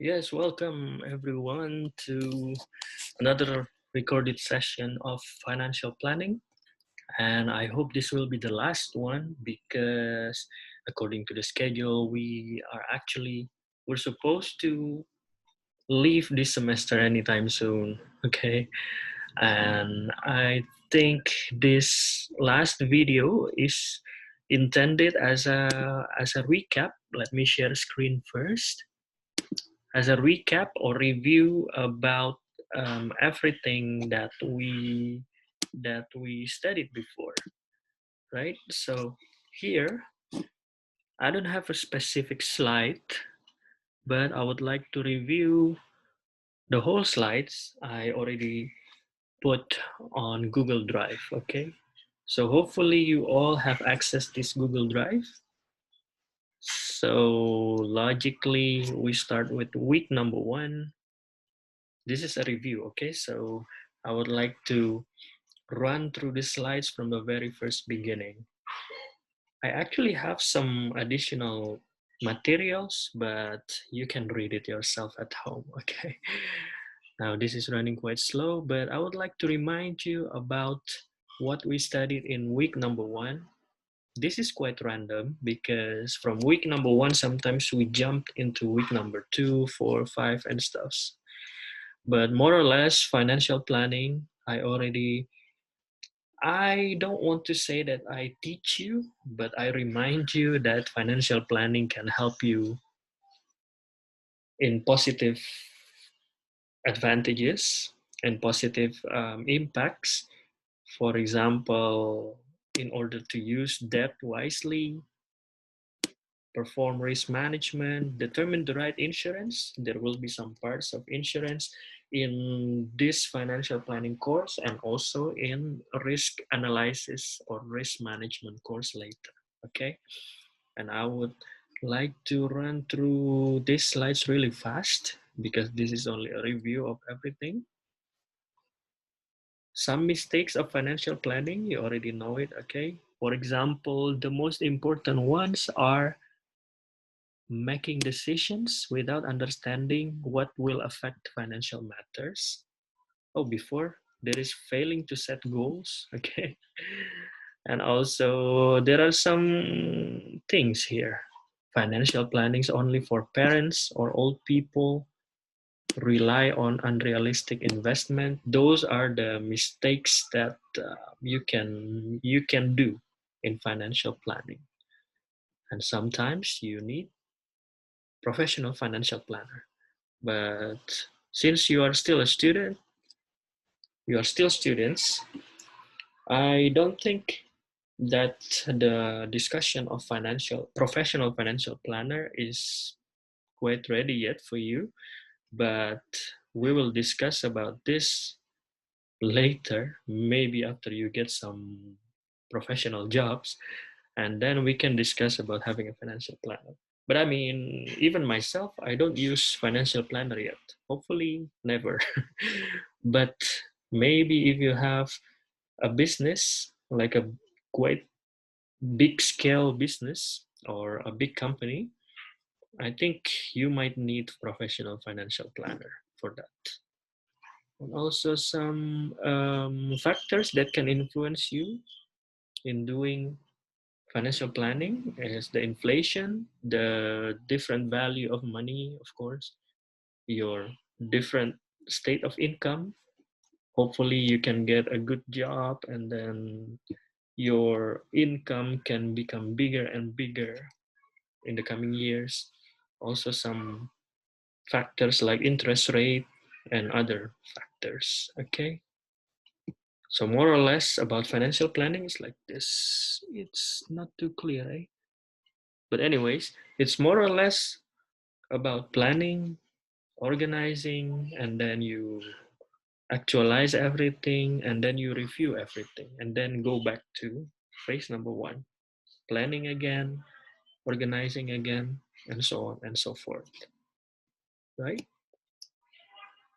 Yes, welcome everyone to another recorded session of financial planning. And I hope this will be the last one because according to the schedule, we're supposed to leave this semester anytime soon. Okay. And I think this last video is intended as a recap. Let me share screen first as a recap or review about everything that we studied before, right? So here I don't have a specific slide, but I would like to review the whole slides I already put on Google Drive. Okay, so hopefully you all have access this Google Drive. So logically, we start with week number 1. This is a review, okay? So I would like to run through the slides from the very first beginning. I actually have some additional materials, but you can read it yourself at home, okay? Now this is running quite slow, but I would like to remind you about what we studied in week number 1. This is quite random because from week number 1, sometimes we jumped into week number 2, 4, 5, and stuff. But more or less, financial planning, I don't want to say that I teach you, but I remind you that financial planning can help you in positive advantages and positive impacts. For example, in order to use debt wisely, perform risk management, determine the right insurance. There will be some parts of insurance in this financial planning course and also in risk analysis or risk management course later. Okay. And I would like to run through these slides really fast because this is only a review of everything. Some mistakes of financial planning, you already know it. Okay. For example, the most important ones are making decisions without understanding what will affect financial matters. Oh, before there is failing to set goals. Okay. And also, there are some things here. Financial planning is only for parents or old people, rely on unrealistic investment. Those are the mistakes that you can do in financial planning. And sometimes you need professional financial planner. But since you are still a student, you are still students, I don't think that the discussion of professional financial planner is quite ready yet for you, but we will discuss about this later, maybe after you get some professional jobs, and then we can discuss about having a financial planner. But I mean, even myself, I don't use financial planner yet. Hopefully, never. But maybe if you have a business, like a quite big scale business or a big company, I think you might need professional financial planner for that. And also some factors that can influence you in doing financial planning is the inflation, the different value of money, of course, your different state of income. Hopefully, you can get a good job and then your income can become bigger and bigger in the coming years. Also, some factors like interest rate and other factors. Okay. So, more or less about financial planning is like this. It's not too clear, eh? But, anyways, it's more or less about planning, organizing, and then you actualize everything, and then you review everything, and then go back to phase number 1, planning again, organizing again, and so on and so forth, right?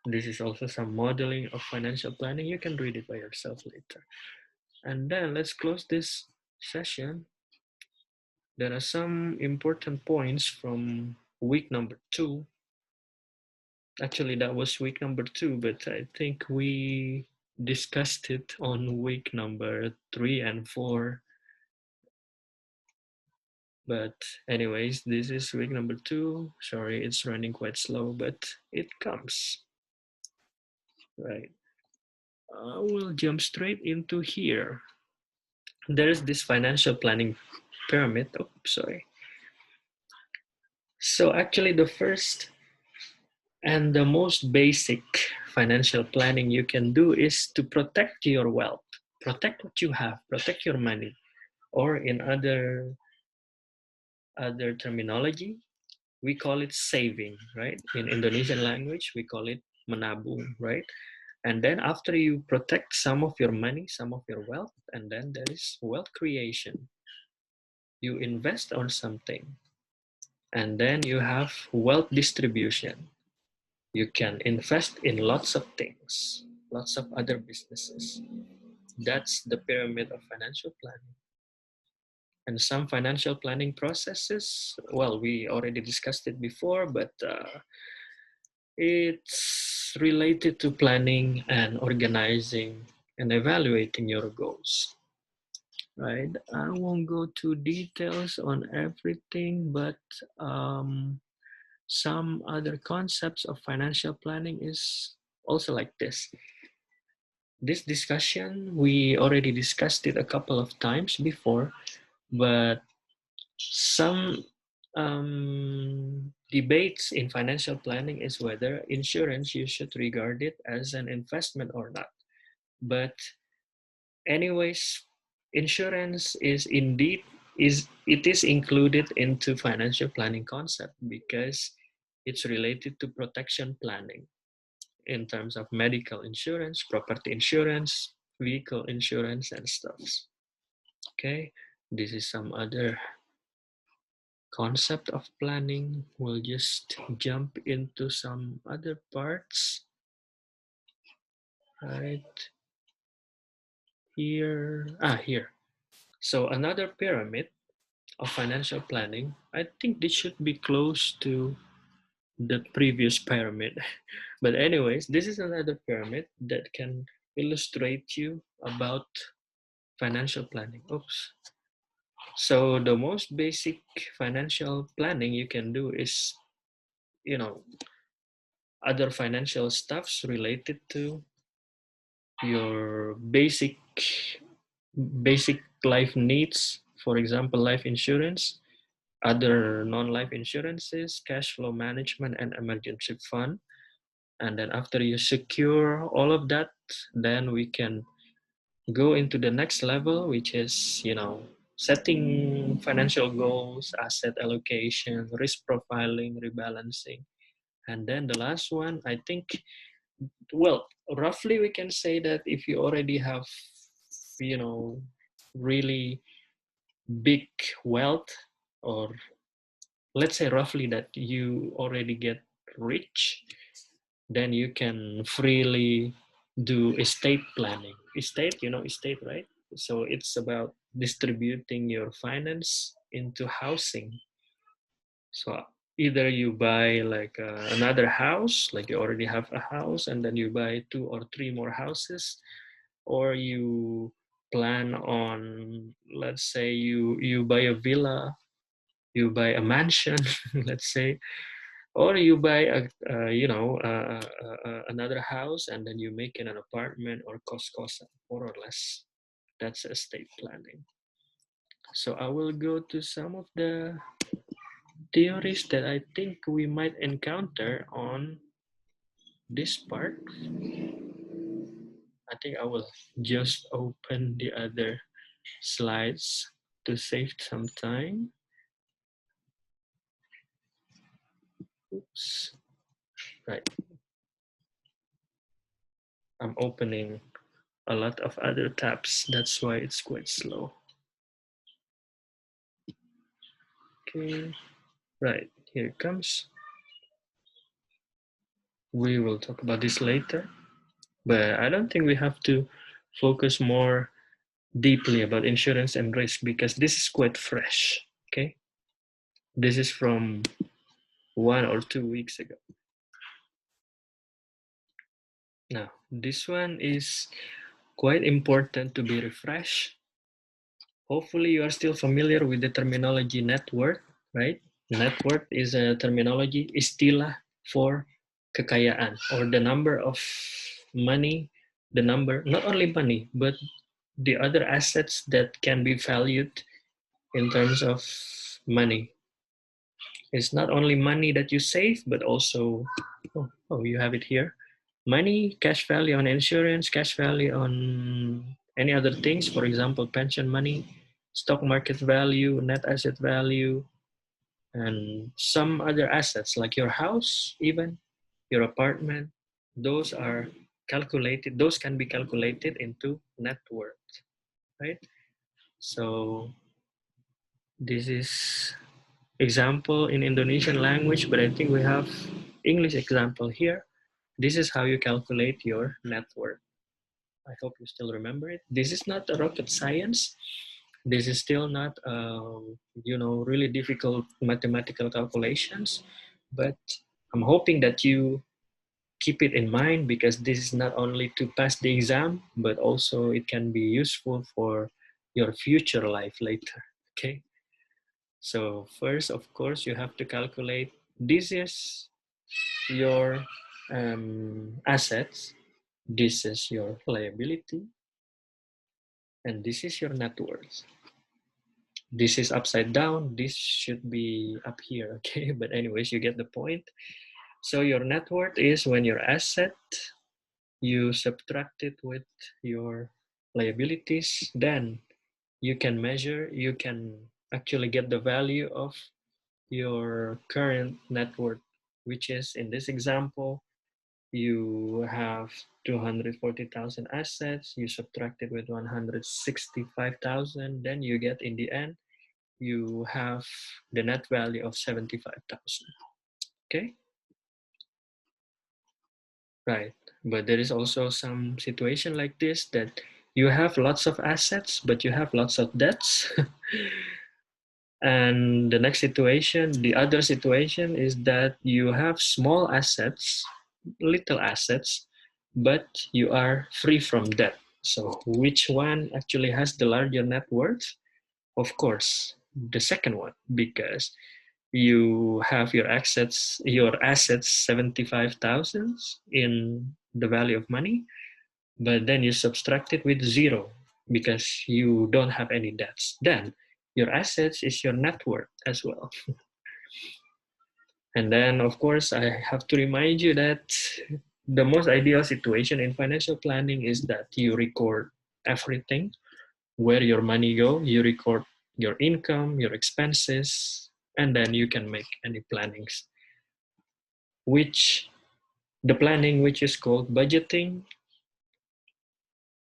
This is also some modeling of financial planning. You can read it by yourself later. And then let's close this session. There are some important points from week number 2 Actually, that was week number 2, but I think we discussed it on week number 3 and 4. But anyways, this is week number 2. Sorry, it's running quite slow, but it comes. Right. We'll jump straight into here. There's this financial planning pyramid. Oh, sorry. So actually the first and the most basic financial planning you can do is to protect your wealth, protect what you have, protect your money, or in other terminology, we call it saving, right? In Indonesian language, we call it menabung, right? And then after you protect some of your money, some of your wealth, and then there is wealth creation. You invest on something, and then you have wealth distribution. You can invest in lots of things, lots of other businesses. That's the pyramid of financial planning. And some financial planning processes, well, we already discussed it before, but it's related to planning and organizing and evaluating your goals, right? I won't go to details on everything, but some other concepts of financial planning is also like this. This discussion, we already discussed it a couple of times before, but some debates in financial planning is whether insurance you should regard it as an investment or not. But anyways, insurance is indeed is included into financial planning concept because it's related to protection planning in terms of medical insurance, property insurance, vehicle insurance, and stuff. Okay, this is some other concept of planning. We'll just jump into some other parts. Right here. Here. So another pyramid of financial planning. I think this should be close to the previous pyramid. But anyways, this is another pyramid that can illustrate you about financial planning. Oops. So the most basic financial planning you can do is, you know, other financial stuffs related to your basic life needs. For example, life insurance, other non-life insurances, cash flow management, and emergency fund. And then after you secure all of that, then we can go into the next level, which is, setting financial goals, asset allocation, risk profiling, rebalancing. And then the last one, I think, well, roughly we can say that if you already have, you know, really big wealth, or let's say roughly that you already get rich, then you can freely do estate planning. Estate, right? So it's about distributing your finance into housing. So either you buy like another house, like you already have a house, and then you buy 2 or 3 more houses, or you plan on, let's say you buy a villa, you buy a mansion, let's say, or you buy another house and then you make it an apartment or kos-kosan, more or less. That's estate planning. So I will go to some of the theories that I think we might encounter on this part. I think I will just open the other slides to save some time. Oops. Right. I'm opening a lot of other tabs. That's why it's quite slow. Okay. Right. Here it comes. We will talk about this later, but I don't think we have to focus more deeply about insurance and risk because this is quite fresh. Okay. This is from 1 or 2 weeks ago. Now, this one is quite important to be refreshed. Hopefully, you are still familiar with the terminology net worth, right? Net worth is a terminology, istilah for kekayaan, or the number of money, the number, not only money, but the other assets that can be valued in terms of money. It's not only money that you save, but also, you have it here. Money, cash value on insurance, cash value on any other things, for example, pension money, stock market value, net asset value, and some other assets like your house, even your apartment. Those are calculated, those can be calculated into net worth, right? So this is example in Indonesian language, but I think we have English example here. This is how you calculate your net worth. I hope you still remember it. This is not a rocket science. This is still not, really difficult mathematical calculations, but I'm hoping that you keep it in mind because this is not only to pass the exam, but also it can be useful for your future life later. Okay. So first, of course, you have to calculate this is your assets, this is your liability, and this is your net worth. This is upside down, this should be up here, okay? But anyways, you get the point. So your net worth is when your asset, you subtract it with your liabilities, then you can measure, you can actually get the value of your current net worth, which is in this example, you have 240,000 assets, you subtract it with 165,000, then you get in the end, you have the net value of 75,000. Okay? Right. But there is also some situation like this that you have lots of assets, but you have lots of debts. And the next situation, the other situation is that you have small assets, little assets, but you are free from debt. So which one actually has the larger net worth? Of course, the second one, because you have your assets 75,000 in the value of money, but then you subtract it with zero because you don't have any debts. Then your assets is your net worth as well. And then, of course, I have to remind you that the most ideal situation in financial planning is that you record everything, where your money go, you record your income, your expenses, and then you can make any plannings, which the planning which is called budgeting.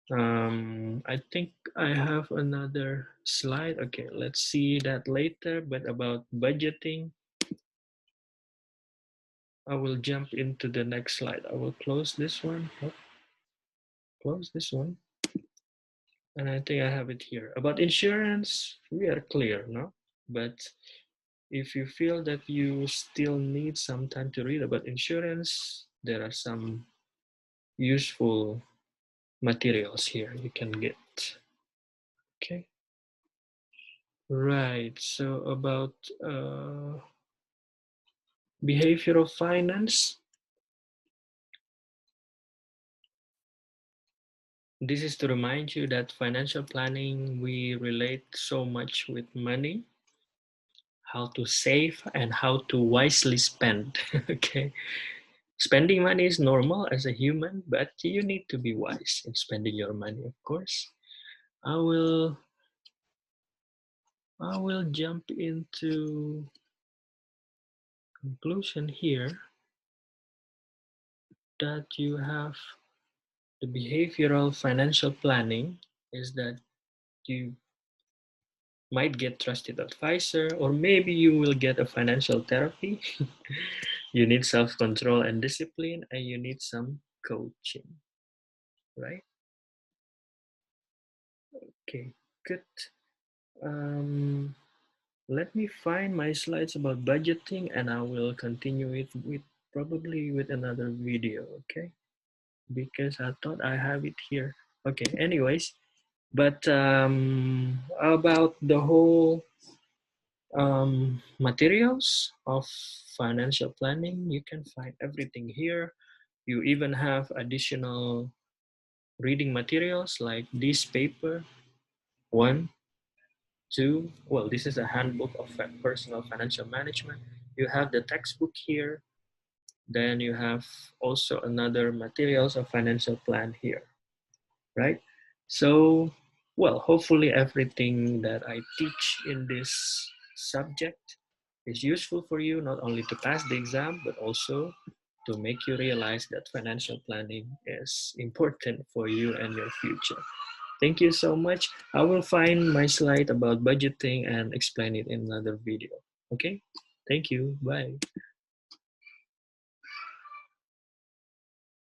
I think I have another slide. Okay, let's see that later. But about budgeting, I will jump into the next slide. I will close this one. Oh, close this one. And I think I have it here. About insurance, we are clear, no? But if you feel that you still need some time to read about insurance, there are some useful materials here you can get. Okay. Right. So about behavioral finance, this is to remind you that financial planning, we relate so much with money, how to save and how to wisely spend. Okay. Spending money is normal as a human, but you need to be wise in spending your money, of course. I will jump into conclusion here that you have the behavioral financial planning is that you might get trusted advisor, or maybe you will get a financial therapy. You need self-control and discipline, and you need some coaching, right? Okay, good. Um, Let me find my slides about budgeting and I will continue it with probably with another video, okay? because I thought I have it here. Okay, anyways, but about the whole materials of financial planning, you can find everything here. You even have additional reading materials like this paper, one, two. Well, this is a handbook of personal financial management. You have the textbook here. Then you have also another materials of financial plan here, right? So, well, hopefully everything that I teach in this subject is useful for you, not only to pass the exam, but also to make you realize that financial planning is important for you and your future. Thank you so much. I will find my slide about budgeting and explain it in another video. Okay? Thank you. Bye.